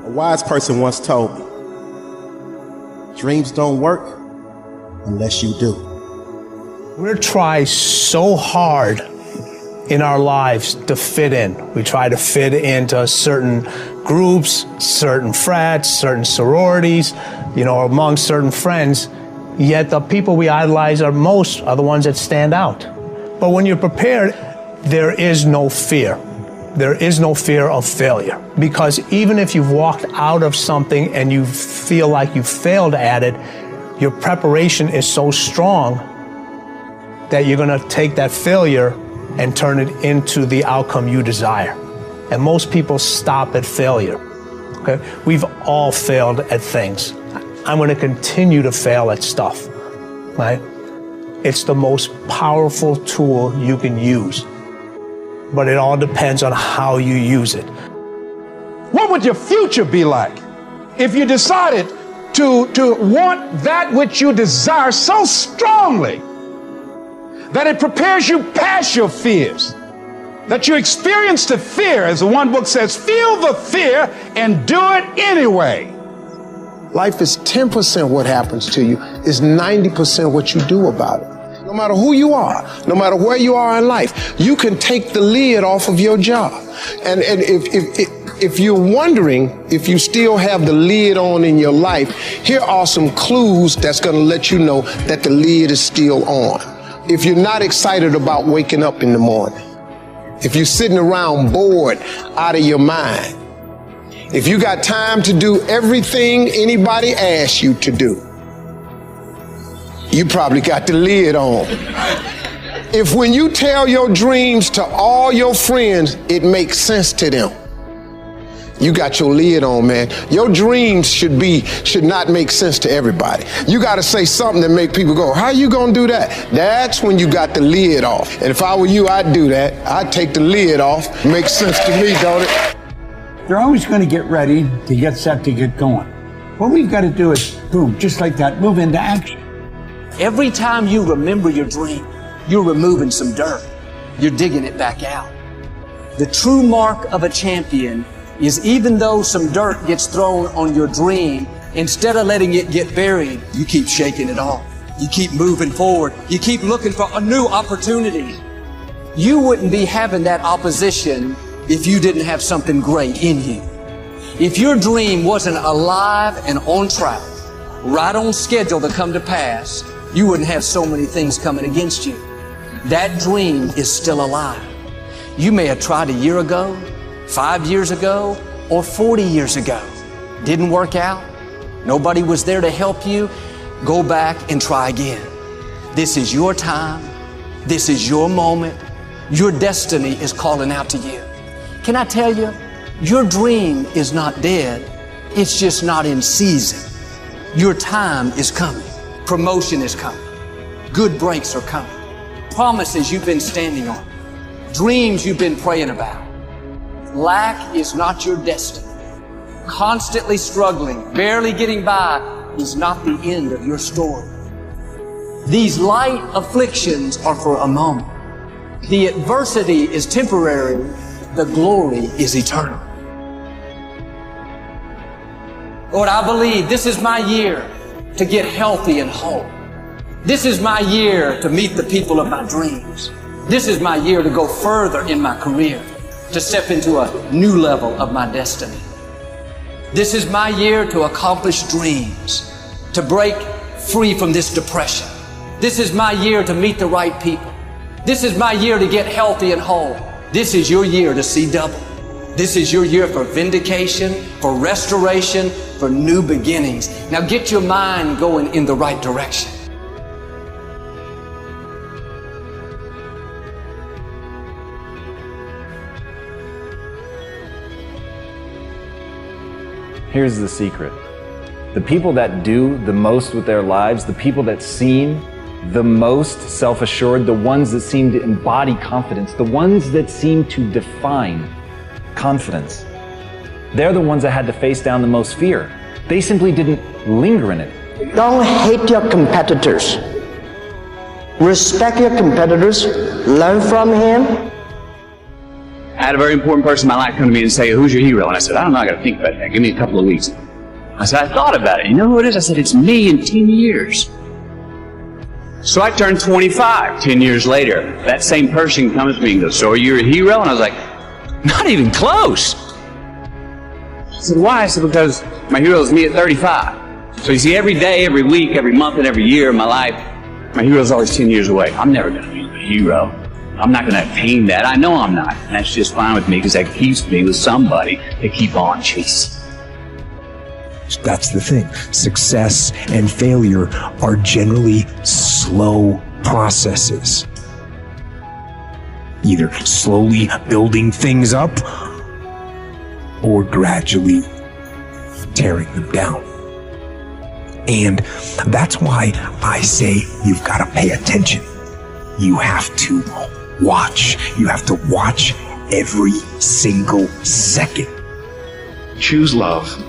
A wise person once told me, dreams don't work unless you do. We try so hard in our lives to fit in. We try to fit into certain groups, certain frats, certain sororities, among certain friends. Yet the people we idolize most are the ones that stand out. But when you're prepared, there is no fear. There is no fear of failure. Because even if you've walked out of something and you feel like you failed at it, your preparation is so strong that you're going to take that failure and turn it into the outcome you desire. And most people stop at failure. Okay? We've all failed at things. I'm going to continue to fail at stuff, right? It's the most powerful tool you can use, but it all depends on how you use it. What would your future be like if you decided to want that which you desire so strongly that it prepares you past your fears, that you experience the fear, as the one book says, feel the fear and do it anyway? Life is 10% what happens to you, is 90% what you do about it. No matter who you are, no matter where you are in life, you can take the lid off of your job. And if you're wondering if you still have the lid on in your life, here are some clues that's going to let you know that the lid is still on. If you're not excited about waking up in the morning, if you're sitting around bored out of your mind, if you got time to do everything anybody asks you to do, you probably got the lid on. If when you tell your dreams to all your friends, it makes sense to them, you got your lid on, man. Your dreams should not make sense to everybody. You got to say something that make people go, how you gonna do that? That's when you got the lid off. And if I were you, I'd do that. I'd take the lid off. Makes sense to me, don't it? They're always going to get ready to get set to get going. What we've got to do is, boom, just like that, move into action. Every time you remember your dream, you're removing some dirt. You're digging it back out. The true mark of a champion is even though some dirt gets thrown on your dream, instead of letting it get buried, you keep shaking it off. You keep moving forward. You keep looking for a new opportunity. You wouldn't be having that opposition if you didn't have something great in you. If your dream wasn't alive and on track, right on schedule to come to pass, you wouldn't have so many things coming against you. That dream is still alive. You may have tried a year ago, 5 years ago, or 40 years ago. Didn't work out. Nobody was there to help you. Go back and try again. This is your time. This is your moment. Your destiny is calling out to you. Can I tell you, your dream is not dead. It's just not in season. Your time is coming. Promotion is coming. Good breaks are coming. Promises you've been standing on. Dreams you've been praying about. Lack is not your destiny. Constantly struggling, barely getting by is not the end of your story. These light afflictions are for a moment. The adversity is temporary. The glory is eternal. Lord, I believe this is my year to get healthy and whole. This is my year to meet the people of my dreams. This is my year to go further in my career, to step into a new level of my destiny. This is my year to accomplish dreams, to break free from this depression. This is my year to meet the right people. This is my year to get healthy and whole. This is your year to see double. This is your year for vindication, for restoration, for new beginnings. Now get your mind going in the right direction. Here's the secret. The people that do the most with their lives, the people that seem the most self-assured, the ones that seem to embody confidence, the ones that seem to define confidence, they're the ones that had to face down the most fear. They simply didn't linger in it. Don't hate your competitors. Respect your competitors. Learn from him. had a very important person in my life come to me and say, who's your hero? And I said, I don't know, I got to think about that. Give me a couple of weeks. I said, I thought about it. You know who it is? I said, it's me in 10 years. So I turned 25 10 years later. That same person comes to me and goes, so are you a hero? And I was like, not even close. I said, why? I said, because my hero is me at 35. So you see, every day, every week, every month, and every year of my life, my hero is always 10 years away. I'm never going to be a hero. I'm not going to attain that. I know I'm not. And that's just fine with me because that keeps me with somebody to keep on chasing. That's the thing. Success and failure are generally slow processes. Either slowly building things up or gradually tearing them down. And that's why I say you've got to pay attention. You have to watch. You have to watch every single second. Choose love.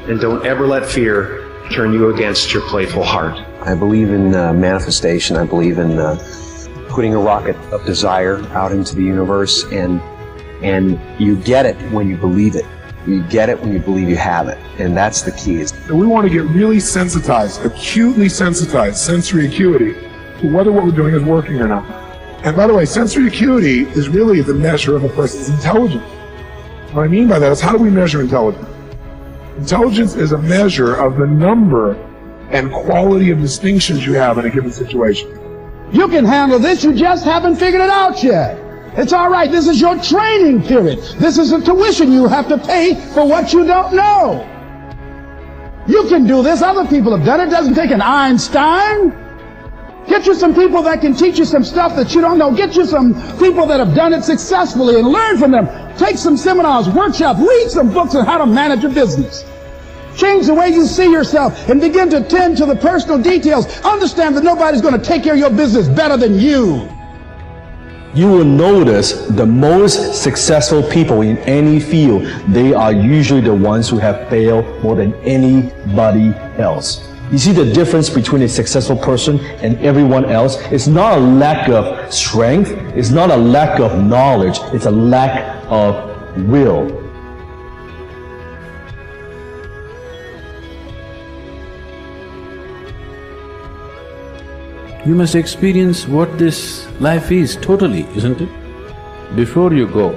And don't ever let fear turn you against your playful heart. I believe in manifestation. I believe in putting a rocket of desire out into the universe, and you get it when you believe it. You get it when you believe you have it, and that's the key. We want to get really sensitized, acutely sensitized, sensory acuity, to whether what we're doing is working or not. And by the way, sensory acuity is really the measure of a person's intelligence. What I mean by that is, how do we measure intelligence? Intelligence is a measure of the number and quality of distinctions you have in a given situation. You can handle this, you just haven't figured it out yet. It's all right, this is your training period. This is a tuition you have to pay for what you don't know. You can do this, other people have done it. It doesn't take an Einstein. Get you some people that can teach you some stuff that you don't know. Get you some people that have done it successfully and learn from them. Take some seminars, workshops, read some books on how to manage a business. Change the way you see yourself and begin to tend to the personal details. Understand that nobody's going to take care of your business better than you. You will notice the most successful people in any field, they are usually the ones who have failed more than anybody else. You see the difference between a successful person and everyone else? It's not a lack of strength, it's not a lack of knowledge, it's a lack of will. You must experience what this life is totally, isn't it? Before you go,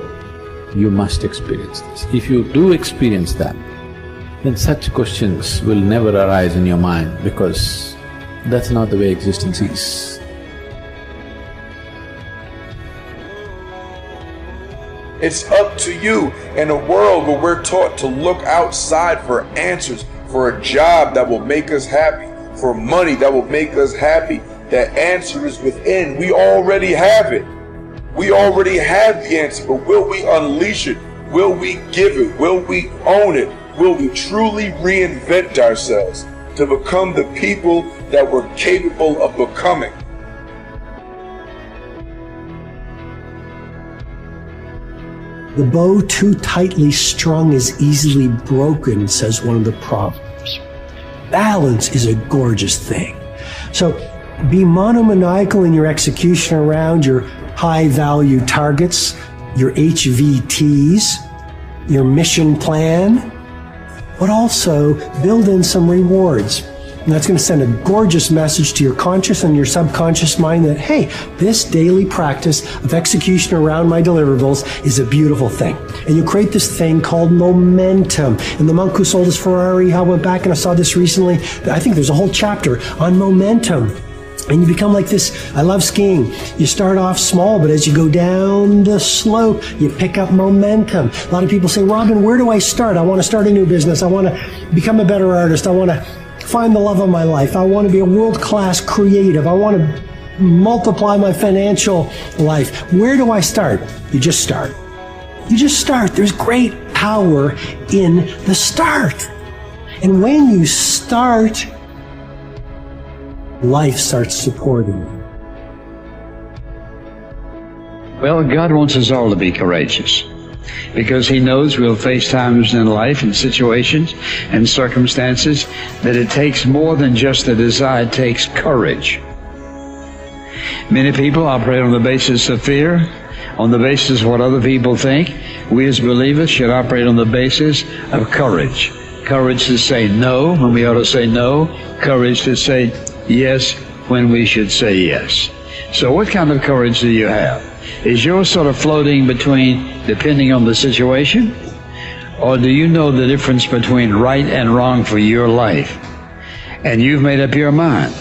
you must experience this. If you do experience that, then such questions will never arise in your mind, because that's not the way existence is. It's up to you. In a world where we're taught to look outside for answers, for a job that will make us happy, for money that will make us happy, that answer is within. We already have it. We already have the answer, but will we unleash it? Will we give it? Will we own it? Will we truly reinvent ourselves to become the people that we're capable of becoming? The bow too tightly strung is easily broken, says one of the proverbs. Balance is a gorgeous thing. So be monomaniacal in your execution around your high-value targets, your HVTs, your mission plan, but also build in some rewards. And that's going to send a gorgeous message to your conscious and your subconscious mind that, hey, this daily practice of execution around my deliverables is a beautiful thing. And you create this thing called momentum. And the monk who sold his Ferrari, I went back and I saw this recently. I think there's a whole chapter on momentum. And you become like this. I love skiing. You start off small, but as you go down the slope, you pick up momentum. A lot of people say, Robin, where do I start? I want to start a new business. I want to become a better artist. I want to find the love of my life. I want to be a world-class creative. I want to multiply my financial life. Where do I start? You just start. You just start. There's great power in the start. And when you start, life starts supporting you. Well, God wants us all to be courageous, because He knows we'll face times in life and situations and circumstances that it takes more than just a desire, it takes courage. Many people operate on the basis of fear. on the basis of what other people think. We as believers should operate on the basis of courage. Courage to say no when we ought to say no. Courage to say yes when we should say yes. So what kind of courage do you have? Is yours sort of floating between depending on the situation? Or do you know the difference between right and wrong for your life? And you've made up your mind.